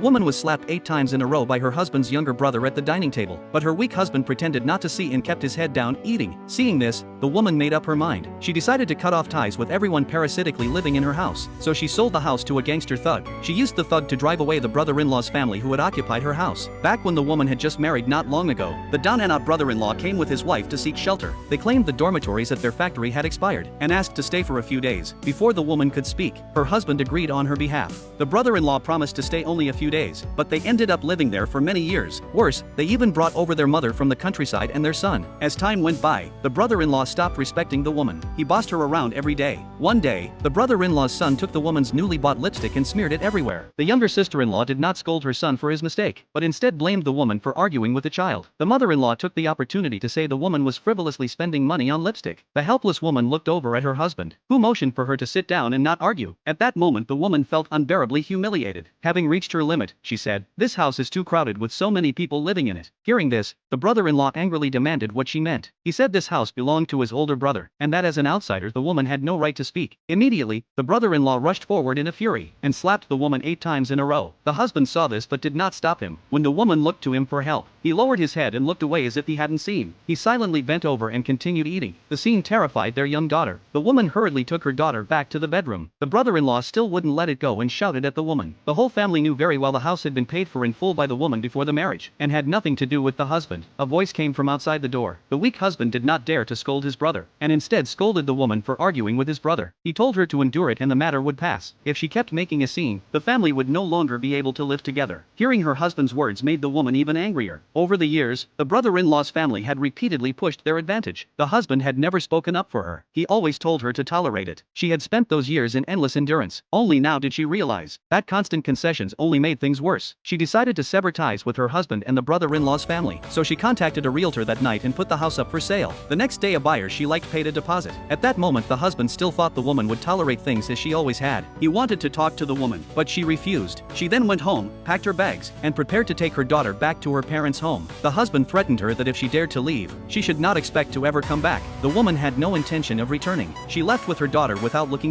The woman was slapped 8 times in a row by her husband's younger brother at the dining table, but her weak husband pretended not to see and kept his head down, eating. Seeing this, the woman made up her mind. She decided to cut off ties with everyone parasitically living in her house, so she sold the house to a gangster thug. She used the thug to drive away the brother-in-law's family who had occupied her house. Back when the woman had just married not long ago, the down-and-out brother-in-law came with his wife to seek shelter. They claimed the dormitories at their factory had expired, and asked to stay for a few days. Before the woman could speak, her husband agreed on her behalf. The brother-in-law promised to stay only a few days, but they ended up living there for many years. Worse, they even brought over their mother from the countryside and their son. As time went by, the brother-in-law stopped respecting the woman. He bossed her around every day. One day, the brother-in-law's son took the woman's newly bought lipstick and smeared it everywhere. The younger sister-in-law did not scold her son for his mistake, but instead blamed the woman for arguing with the child. The mother-in-law took the opportunity to say the woman was frivolously spending money on lipstick. The helpless woman looked over at her husband, who motioned for her to sit down and not argue. At that moment the woman felt unbearably humiliated. Having reached her limit, she said, "This house is too crowded with so many people living in it." Hearing this, the brother-in-law angrily demanded what she meant. He said this house belonged to his older brother, and that as an outsider the woman had no right to speak. Immediately, the brother-in-law rushed forward in a fury, and slapped the woman 8 times in a row. The husband saw this but did not stop him. When the woman looked to him for help, he lowered his head and looked away as if he hadn't seen. He silently bent over and continued eating. The scene terrified their young daughter. The woman hurriedly took her daughter back to the bedroom. The brother-in-law still wouldn't let it go and shouted at the woman. The whole family knew very well the house had been paid for in full by the woman before the marriage, and had nothing to do with the husband. A voice came from outside the door. The weak husband did not dare to scold his brother, and instead scolded the woman for arguing with his brother. He told her to endure it and the matter would pass. If she kept making a scene, the family would no longer be able to live together. Hearing her husband's words made the woman even angrier. Over the years, the brother-in-law's family had repeatedly pushed their advantage. The husband had never spoken up for her. He always told her to tolerate it. She had spent those years in endless endurance. Only now did she realize that constant concessions only made things worse. She decided to sever ties with her husband and the brother-in-law's family, so she contacted a realtor that night and put the house up for sale. The next day a buyer she liked paid a deposit. At that moment the husband still thought the woman would tolerate things as she always had. He wanted to talk to the woman, but she refused. She then went home, packed her bags, and prepared to take her daughter back to her parents' home. The husband threatened her that if she dared to leave, she should not expect to ever come back. The woman had no intention of returning. She left with her daughter without looking